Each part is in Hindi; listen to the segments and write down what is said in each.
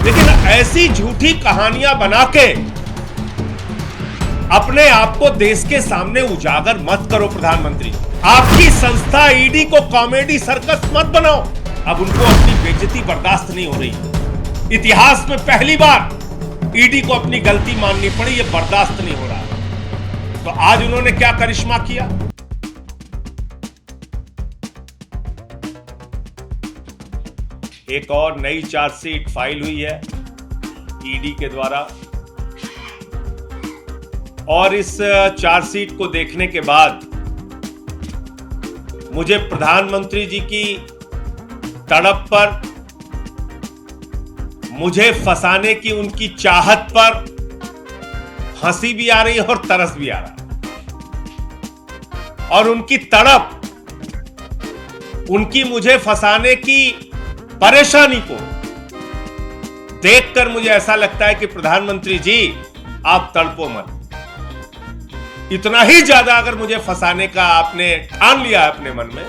लेकिन ऐसी झूठी कहानियां बना के अपने आप को देश के सामने उजागर मत करो प्रधानमंत्री। आपकी संस्था ईडी को कॉमेडी सर्कस मत बनाओ। अब उनको अपनी बेइज्जती बर्दाश्त नहीं हो रही। इतिहास में पहली बार ईडी को अपनी गलती माननी पड़ी, ये बर्दाश्त नहीं हो रहा। तो आज उन्होंने क्या करिश्मा किया? एक और नई चार्जशीट फाइल हुई है ईडी के द्वारा, और इस चार्जशीट को देखने के बाद मुझे प्रधानमंत्री जी की तड़प पर, मुझे फंसाने की उनकी चाहत पर हंसी भी आ रही है और तरस भी आ रहा है। और उनकी तड़प, उनकी मुझे फंसाने की परेशानी को देखकर मुझे ऐसा लगता है कि प्रधानमंत्री जी आप तड़पो मत। इतना ही ज्यादा अगर मुझे फंसाने का आपने ठान लिया है अपने मन में,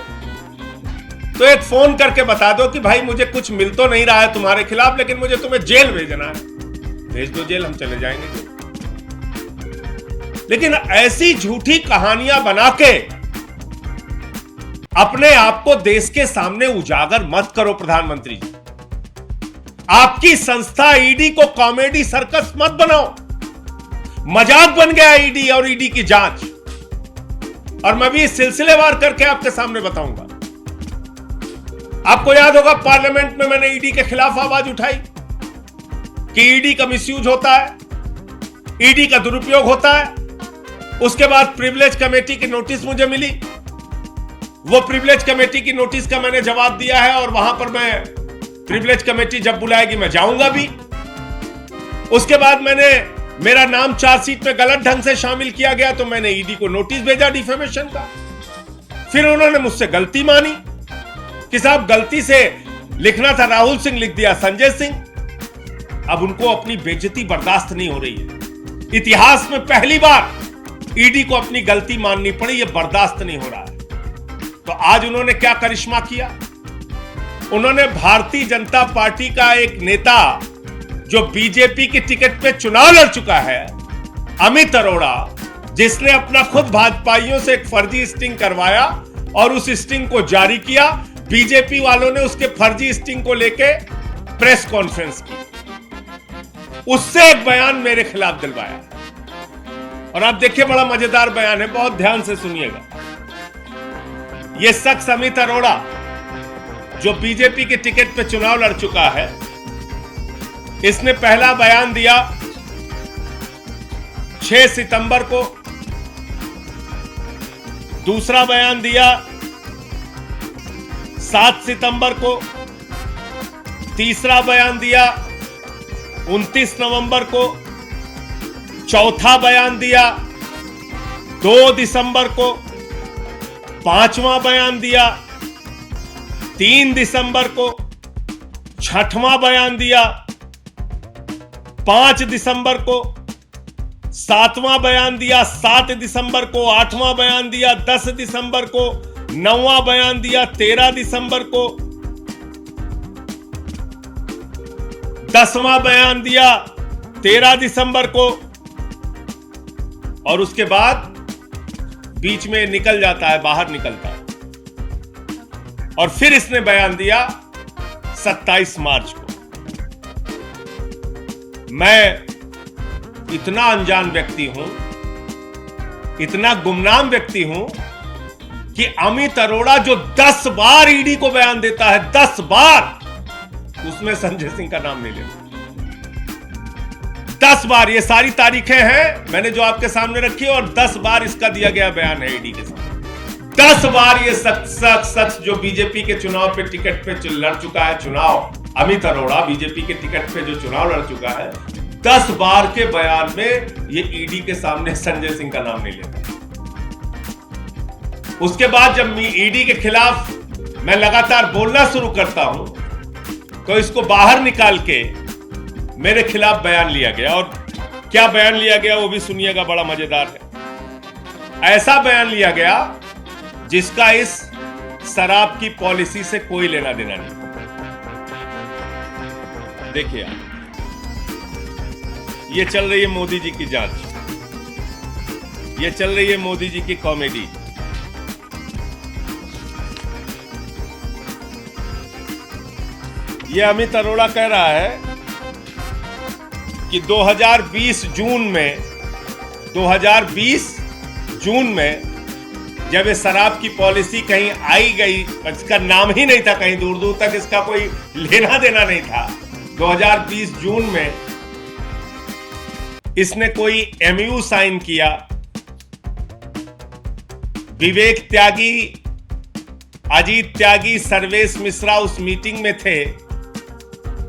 तो एक फोन करके बता दो कि भाई मुझे कुछ मिल तो नहीं रहा है तुम्हारे खिलाफ, लेकिन मुझे तुम्हें जेल भेजना है, भेज दो जेल, हम चले जाएंगे। लेकिन ऐसी झूठी कहानियां बना के अपने आप को देश के सामने उजागर मत करो प्रधानमंत्री जी। आपकी संस्था ईडी को कॉमेडी सर्कस मत बनाओ। मजाक बन गया ईडी और ईडी की जांच, और मैं भी सिलसिलेवार करके आपके सामने बताऊंगा। आपको याद होगा पार्लियामेंट में मैंने ईडी के खिलाफ आवाज उठाई कि ईडी का मिसयूज होता है, ईडी का दुरुपयोग होता है। उसके बाद प्रिविलेज कमेटी की नोटिस मुझे मिली, वो प्रिविलेज कमेटी की नोटिस का मैंने जवाब दिया है, और वहां पर मैं प्रिविलेज कमेटी जब बुलाएगी मैं जाऊंगा भी। उसके बाद मेरा नाम चार्जशीट में गलत ढंग से शामिल किया गया, तो मैंने ईडी को नोटिस भेजा डिफेमेशन का। फिर उन्होंने मुझसे गलती मानी कि साहब गलती से लिखना था राहुल सिंह, लिख दिया संजय सिंह। अब उनको अपनी बेइज्जती बर्दाश्त नहीं हो रही है। इतिहास में पहली बार ईडी को अपनी गलती माननी पड़ी, ये बर्दाश्त नहीं हो रहा है। तो आज उन्होंने क्या करिश्मा किया? उन्होंने भारतीय जनता पार्टी का एक नेता जो बीजेपी की टिकट पे चुनाव लड़ चुका है, अमित अरोड़ा, जिसने अपना खुद भाजपाइयों से एक फर्जी स्टिंग करवाया और उस स्टिंग को जारी किया, बीजेपी वालों ने उसके फर्जी स्टिंग को लेके प्रेस कॉन्फ्रेंस की, उससे एक बयान मेरे खिलाफ दिलवाया। और आप देखिए बड़ा मजेदार बयान है, बहुत ध्यान से सुनिएगा। यह शख्स अमित अरोड़ा जो बीजेपी की टिकट पे चुनाव लड़ चुका है, इसने पहला बयान दिया 6 सितंबर को, दूसरा बयान दिया 7 सितंबर को, तीसरा बयान दिया 29 नवंबर को, चौथा बयान दिया 2 दिसंबर को, पांचवां बयान दिया 3 दिसंबर को, छठवां बयान दिया 5 दिसंबर को, 7वां बयान दिया 7 दिसंबर को, 8वां बयान दिया 10 दिसंबर को, 9वां बयान दिया 13 दिसंबर को, 10वां बयान दिया 13 दिसंबर को, और उसके बाद बीच में निकल जाता है, बाहर निकलता है। और फिर इसने बयान दिया 27 मार्च को। मैं इतना अनजान व्यक्ति हूं, इतना गुमनाम व्यक्ति हूं कि अमित अरोड़ा जो 10 बार ईडी को बयान देता है, 10 बार, उसमें संजय सिंह का नाम नहीं लेता। 10 बार, ये सारी तारीखें हैं मैंने जो आपके सामने रखी, और 10 बार इसका दिया गया बयान है ईडी के सामने। 10 बार ये शख्स जो बीजेपी के चुनाव पे टिकट पे लड़ चुका है, चुनाव, अमित अरोड़ा बीजेपी के टिकट पे जो चुनाव लड़ चुका है, 10 बार के बयान में ये ईडी के सामने संजय सिंह का नाम नहीं लेता। उसके बाद जब ईडी के खिलाफ मैं लगातार बोलना शुरू करता हूं, तो इसको बाहर निकाल के मेरे खिलाफ बयान लिया गया। और क्या बयान लिया गया वो भी सुनिएगा, बड़ा मजेदार है। ऐसा बयान लिया गया जिसका इस शराब की पॉलिसी से कोई लेना देना नहीं। देखिए आप, ये चल रही है मोदी जी की जांच, ये चल रही है मोदी जी की कॉमेडी। ये अमित अरोड़ा कह रहा है कि 2020 जून में जब ये शराब की पॉलिसी कहीं आई गई, इसका नाम ही नहीं था, कहीं दूर दूर तक इसका कोई लेना देना नहीं था। 2020 जून में इसने कोई एमयू साइन किया। विवेक त्यागी, अजीत त्यागी, सर्वेश मिश्रा उस मीटिंग में थे।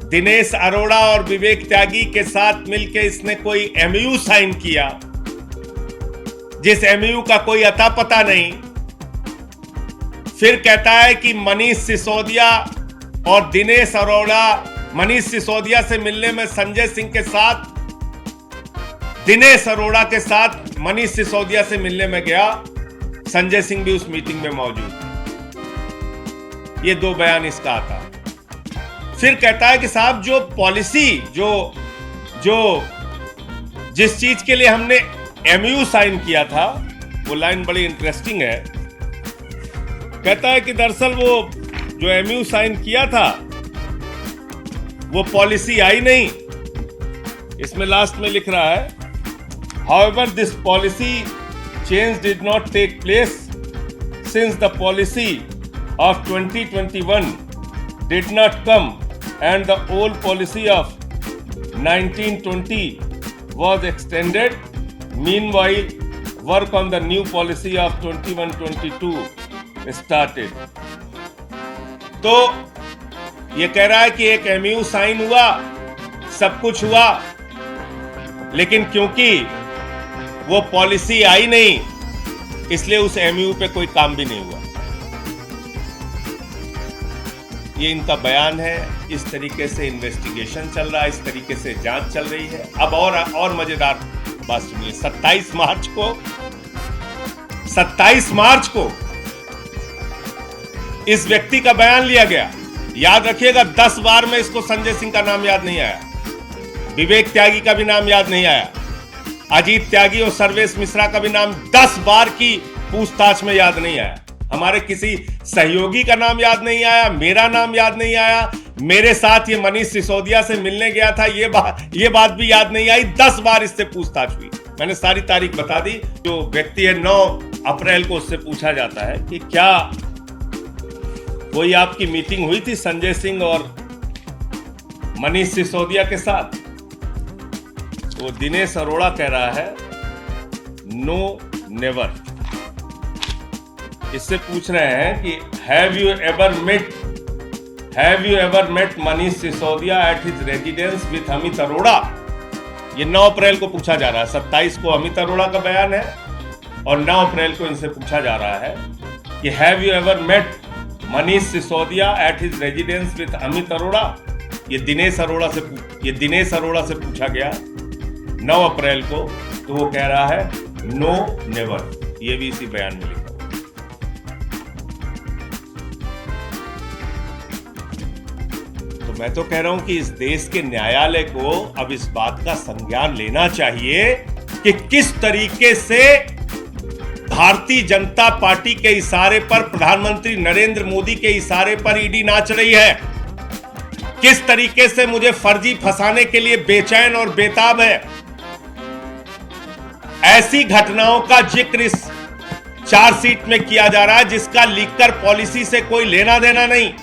दिनेश अरोड़ा और विवेक त्यागी के साथ मिलकर इसने कोई एमयू साइन किया, जिस एमयू का कोई अता पता नहीं। फिर कहता है कि मनीष सिसोदिया और दिनेश अरोड़ा, मनीष सिसोदिया से मिलने में संजय सिंह के साथ, दिनेश अरोड़ा के साथ मनीष सिसोदिया से मिलने में गया। संजय सिंह भी उस मीटिंग में मौजूद। ये दो बयान इसका आता। फिर कहता है कि साहब जो पॉलिसी, जो जिस चीज के लिए हमने एमयू साइन किया था, वो लाइन बड़ी इंटरेस्टिंग है। कहता है कि दरअसल वो जो एमयू साइन किया था वो पॉलिसी आई नहीं। इसमें लास्ट में लिख रहा है, however this policy change did not take place since the policy of 2021 did not come and the old policy of 1920 was extended. Meanwhile, work on the new policy of 21-22 started. तो ये कह रहा है कि एक एमयू साइन हुआ, सब कुछ हुआ, लेकिन क्योंकि वो पॉलिसी आई नहीं, इसलिए उस एमयू पे कोई काम भी नहीं हुआ। ये इनका बयान है। इस तरीके से इन्वेस्टिगेशन चल रहा है, इस तरीके से जांच चल रही है। अब और मजेदार बात सुनिए। 27 मार्च को इस व्यक्ति का बयान लिया गया। याद रखिएगा, 10 बार में इसको संजय सिंह का नाम याद नहीं आया, विवेक त्यागी का भी नाम याद नहीं आया, अजीत त्यागी और सर्वेश मिश्रा का भी नाम 10 बार की पूछताछ में याद नहीं आया। हमारे किसी सहयोगी का नाम याद नहीं आया, मेरा नाम याद नहीं आया, मेरे साथ ये मनीष सिसोदिया से मिलने गया था, ये बात भी याद नहीं आई। 10 बार इससे पूछताछ हुई। मैंने सारी तारीख बता दी। जो व्यक्ति है 9 अप्रैल को उससे पूछा जाता है कि क्या कोई आपकी मीटिंग हुई थी संजय सिंह और मनीष सिसोदिया के साथ? तो दिनेश अरोड़ा कह रहा है नो, नेवर। इससे पूछ रहे हैं कि have you ever met Manish Sisodia at his residence with Amit Arora? ये 9 अप्रैल को पूछा जा रहा है। 27 को अमित अरोड़ा का बयान है और 9 अप्रैल को इनसे पूछा जा रहा है कि have you ever met Manish Sisodia at his residence with Amit Arora? ये दिनेश अरोड़ा से पूछा गया 9 अप्रैल को। तो वो कह रहा है नो, नेवर। ये भी इसी बयान में लिखा। तो मैं तो कह रहा हूं कि इस देश के न्यायालय को अब इस बात का संज्ञान लेना चाहिए कि किस तरीके से भारतीय जनता पार्टी के इशारे पर, प्रधानमंत्री नरेंद्र मोदी के इशारे पर ईडी नाच रही है। किस तरीके से मुझे फर्जी फंसाने के लिए बेचैन और बेताब है। ऐसी घटनाओं का जिक्र इस चार्जशीट में किया जा रहा है जिसका लीकर पॉलिसी से कोई लेना देना नहीं।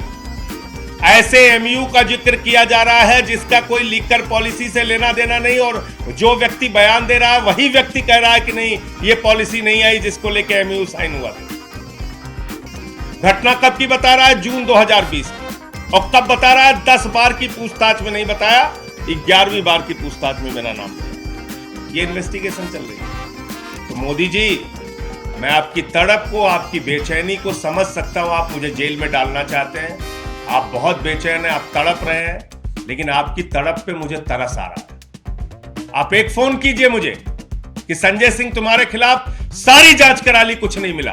ऐसे एमयू का जिक्र किया जा रहा है जिसका कोई लीकर पॉलिसी से लेना देना नहीं, और जो व्यक्ति बयान दे रहा है वही व्यक्ति कह रहा है कि नहीं, ये पॉलिसी नहीं आई जिसको लेके एमयू साइन हुआ था। घटना कब की बता रहा है? जून 2020 की। और कब बता रहा है? 10 बार की पूछताछ में नहीं बताया, 11वीं बार की पूछताछ में मेरा नाम लिया। ये इन्वेस्टिगेशन चल रही है। तो मोदी जी, मैं आपकी तड़प को, आपकी बेचैनी को समझ सकता हूं। आप मुझे जेल में डालना चाहते हैं, आप बहुत बेचैन हैं, आप तड़प रहे हैं, लेकिन आपकी तड़प पे मुझे तरस आ रहा है। आप एक फोन कीजिए मुझे कि संजय सिंह तुम्हारे खिलाफ सारी जांच करा ली, कुछ नहीं मिला,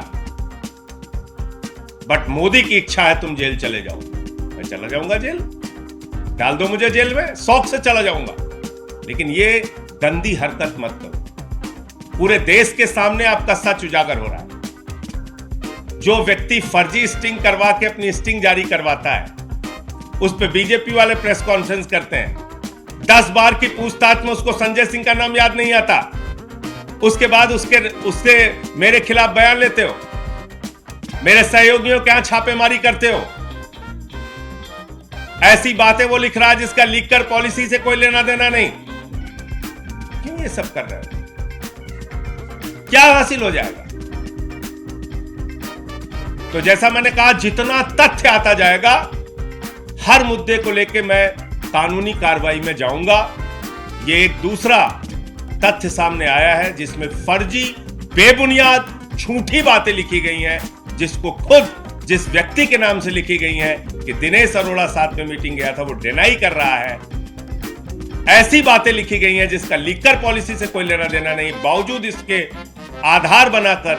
बट मोदी की इच्छा है तुम जेल चले जाओ। मैं चला जाऊंगा जेल, डाल दो मुझे जेल में, शौक से चला जाऊंगा। लेकिन ये गंदी हरकत मत करो। पूरे देश के सामने आपका सच उजागर हो रहा है। जो व्यक्ति फर्जी स्टिंग करवा के अपनी स्टिंग जारी करवाता है, उस पे बीजेपी वाले प्रेस कॉन्फ्रेंस करते हैं। 10 बार की पूछताछ में उसको संजय सिंह का नाम याद नहीं आता। उसके बाद उससे मेरे खिलाफ बयान लेते हो, मेरे सहयोगियों के यहां छापेमारी करते हो। ऐसी बातें वो लिख रहा है जिसका लीक कर पॉलिसी से कोई लेना देना नहीं। क्यों ये सब कर रहे हो? क्या हासिल हो जाएगा? तो जैसा मैंने कहा, जितना तथ्य आता जाएगा, हर मुद्दे को लेकर मैं कानूनी कार्रवाई में जाऊंगा। ये एक दूसरा तथ्य सामने आया है जिसमें फर्जी, बेबुनियाद, झूठी बातें लिखी गई हैं, जिसको खुद जिस व्यक्ति के नाम से लिखी गई हैं कि दिनेश अरोड़ा साथ में मीटिंग गया था, वो डिनाई कर रहा है। ऐसी बातें लिखी गई हैं जिसका लीकर पॉलिसी से कोई लेना देना नहीं। बावजूद इसके आधार बनाकर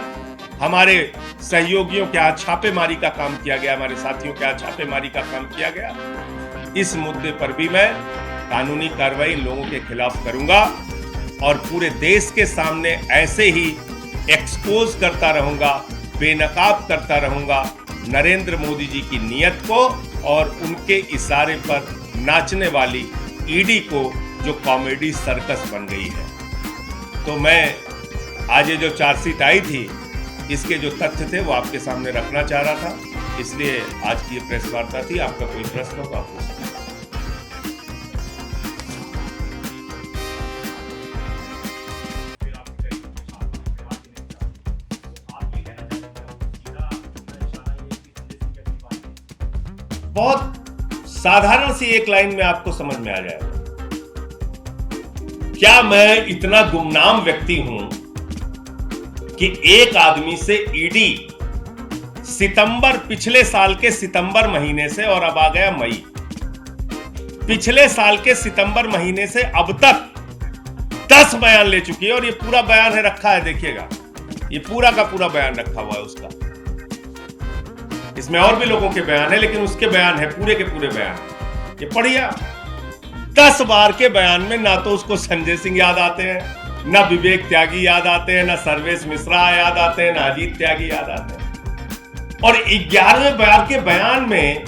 हमारे सहयोगियों के यहां छापेमारी का काम किया गया, हमारे साथियों के यहां छापेमारी का काम किया गया। इस मुद्दे पर भी मैं कानूनी कार्रवाई लोगों के खिलाफ करूंगा और पूरे देश के सामने ऐसे ही एक्सपोज करता रहूंगा, बेनकाब करता रहूंगा नरेंद्र मोदी जी की नीयत को और उनके इशारे पर नाचने वाली ईडी को, जो कॉमेडी सर्कस बन गई है। तो मैं आज ये जो चार्जशीट आई थी, इसके जो तथ्य थे वो आपके सामने रखना चाह रहा था, इसलिए आज की ये प्रेस वार्ता थी। आपका कोई प्रश्न होगा आप पूछ सकते हैं। बहुत साधारण सी एक लाइन में आपको समझ में आ जाएगा। क्या मैं इतना गुमनाम व्यक्ति हूं कि एक आदमी से ईडी पिछले साल के सितंबर महीने से, और अब आ गया मई, पिछले साल के सितंबर महीने से अब तक 10 बयान ले चुकी है। और ये पूरा बयान है, रखा है, देखिएगा, ये पूरा का पूरा बयान रखा हुआ है उसका। इसमें और भी लोगों के बयान है, लेकिन उसके बयान है, पूरे के पूरे बयान। ये पढ़िए। 10 बार के बयान में ना तो उसको संजय सिंह याद आते हैं, ना विवेक त्यागी याद आते हैं, ना सर्वेश मिश्रा याद आते हैं, ना अजीत त्यागी याद आते हैं। और 11वें बार के बयान में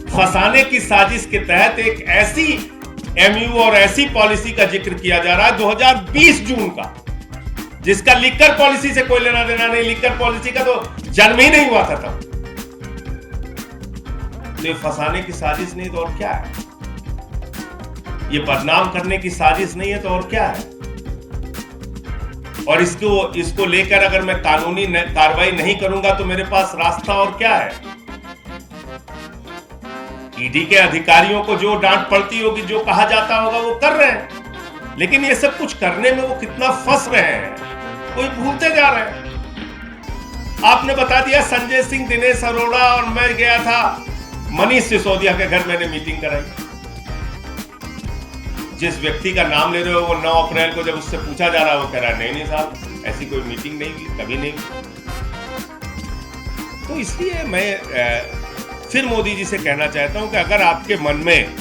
फंसाने की साजिश के तहत एक ऐसी एमयू और ऐसी पॉलिसी का जिक्र किया जा रहा है 2020 जून का, जिसका लीकर पॉलिसी से कोई लेना देना नहीं। लीकर पॉलिसी का तो जन्म ही नहीं हुआ था तब। तो ये फंसाने की साजिश नहीं तो और क्या है? ये बदनाम करने की साजिश नहीं है तो और क्या है? और इसको लेकर अगर मैं कानूनी कार्रवाई नहीं करूंगा तो मेरे पास रास्ता और क्या है? ईडी के अधिकारियों को जो डांट पड़ती होगी, जो कहा जाता होगा, वो कर रहे हैं। लेकिन ये सब कुछ करने में वो कितना फंस रहे हैं, कोई भूलते जा रहे हैं। आपने बता दिया संजय सिंह, दिनेश अरोड़ा और मैं गया था मनीष सिसोदिया के घर, मैंने मीटिंग कराई। जिस व्यक्ति का नाम ले रहे हो, वो 9 अप्रैल को जब उससे पूछा जा रहा है, वो कह रहा है नहीं साहब, ऐसी कोई मीटिंग नहीं हुई, कभी नहीं। तो इसलिए मैं फिर मोदी जी से कहना चाहता हूं कि अगर आपके मन में,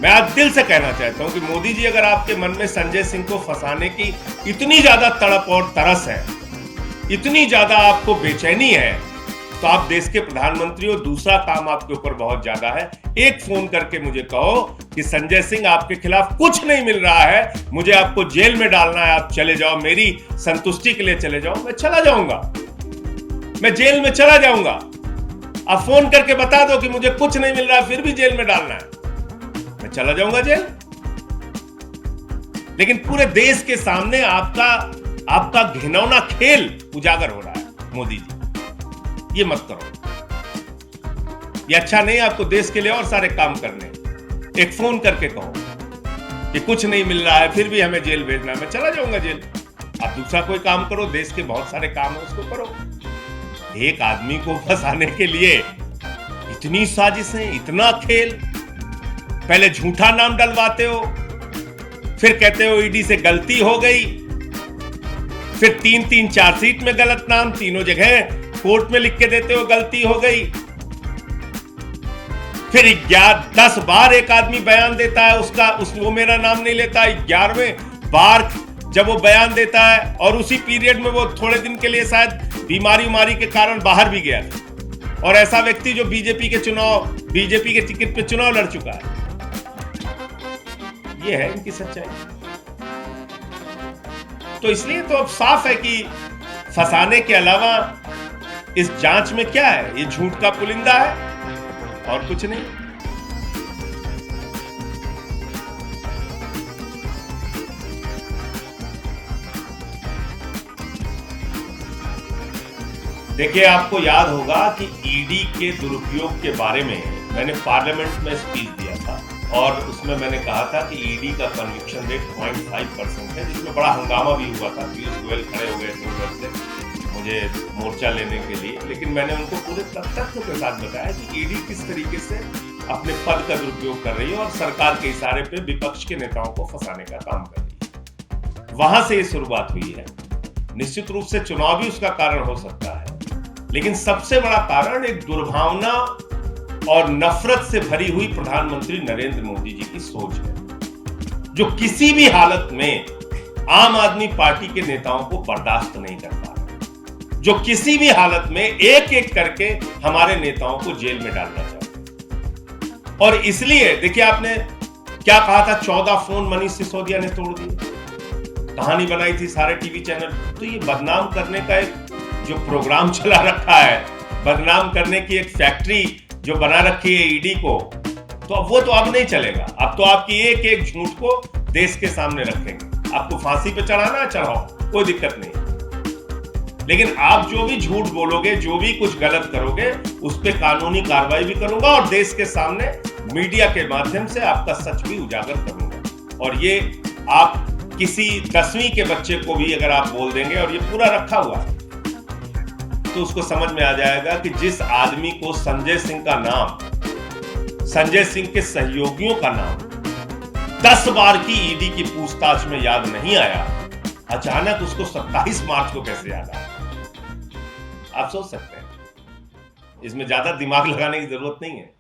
मैं आज दिल से कहना चाहता हूं कि मोदी जी, अगर आपके मन में संजय सिंह को फंसाने की इतनी ज्यादा तड़प और तरस है, इतनी ज्यादा आपको बेचैनी है, तो आप देश के प्रधानमंत्री हो। दूसरा काम आपके ऊपर बहुत ज्यादा है। एक फोन करके मुझे कहो कि संजय सिंह, आपके खिलाफ कुछ नहीं मिल रहा है, मुझे आपको जेल में डालना है, आप चले जाओ, मेरी संतुष्टि के लिए चले जाओ। मैं चला जाऊंगा, मैं जेल में चला जाऊंगा। आप फोन करके बता दो कि मुझे कुछ नहीं मिल रहा है, फिर भी जेल में डालना है, मैं चला जाऊंगा जेल। लेकिन पूरे देश के सामने आपका घिनौना खेल उजागर हो रहा है। मोदी जी, ये मत करो, ये अच्छा नहीं है। आपको देश के लिए और सारे काम करने। एक फोन करके कहो कि कुछ नहीं मिल रहा है, फिर भी हमें जेल भेजना है, मैं चला जाऊंगा जेल। आप दूसरा कोई काम करो, देश के बहुत सारे काम है, उसको करो। एक आदमी को फंसाने के लिए इतनी साजिशें, इतना खेल। पहले झूठा नाम डलवाते हो, फिर कहते हो ईडी से गलती हो गई, फिर 3-3 चार्जशीट में गलत नाम, तीनों जगह कोर्ट में लिख के देते हो गलती हो गई। फिर 10 बार एक आदमी बयान देता है, वो मेरा नाम नहीं लेता। 11वें बार जब वो बयान देता है और उसी पीरियड में वो थोड़े दिन के लिए शायद बीमारी के कारण बाहर भी गया था, और ऐसा व्यक्ति जो बीजेपी के टिकट पे चुनाव लड़ चुका है। ये है इनकी सच्चाई। तो इसलिए तो अब साफ है कि फंसाने के अलावा इस जांच में क्या है, ये झूठ का पुलिंदा है और कुछ नहीं। देखिए, आपको याद होगा कि ईडी के दुरुपयोग के बारे में मैंने पार्लियामेंट में स्पीच दिया था और उसमें मैंने कहा था कि ईडी का कन्विक्शन रेट 0.5% है, जिसमें बड़ा हंगामा भी हुआ था। पीयूष गोयल खड़े हो गए थे उधर से मुझे मोर्चा लेने के लिए, लेकिन मैंने उनको पूरे तथ्यों के साथ बताया कि ईडी किस तरीके से अपने पद का दुरुपयोग कर रही है और सरकार के इशारे पे विपक्ष के नेताओं को फंसाने का काम कर रही है। वहां से ये शुरुआत हुई है। निश्चित रूप से चुनाव भी उसका कारण हो सकता है, लेकिन सबसे बड़ा कारण एक दुर्भावना और नफरत से भरी हुई प्रधानमंत्री नरेंद्र मोदी जी की सोच है, जो किसी भी हालत में आम आदमी पार्टी के नेताओं को बर्दाश्त नहीं कर पा रहे, जो किसी भी हालत में एक एक करके हमारे नेताओं को जेल में डालना चाहते। और इसलिए देखिए, आपने क्या कहा था, 14 फोन मनीष सिसोदिया ने तोड़ दिए, कहानी बनाई थी सारे टीवी चैनल। तो ये बदनाम करने का एक जो प्रोग्राम चला रखा है, बदनाम करने की एक फैक्ट्री जो बना रखी है ईडी को, तो अब वो तो अब नहीं चलेगा। अब तो आपकी एक एक झूठ को देश के सामने रखेंगे। आपको फांसी पे चढ़ाना है, चढ़ाओ, कोई दिक्कत नहीं। लेकिन आप जो भी झूठ बोलोगे, जो भी कुछ गलत करोगे, उस पर कानूनी कार्रवाई भी करूंगा और देश के सामने मीडिया के माध्यम से आपका सच भी उजागर करूंगा। और ये आप किसी 10वीं के बच्चे को भी अगर आप बोल देंगे और ये पूरा रखा हुआ है, तो उसको समझ में आ जाएगा कि जिस आदमी को संजय सिंह का नाम, संजय सिंह के सहयोगियों का नाम 10 बार की ईडी की पूछताछ में याद नहीं आया, अचानक उसको 27 मार्च को कैसे याद आया? आप सोच सकते हैं। इसमें ज्यादा दिमाग लगाने की जरूरत नहीं है।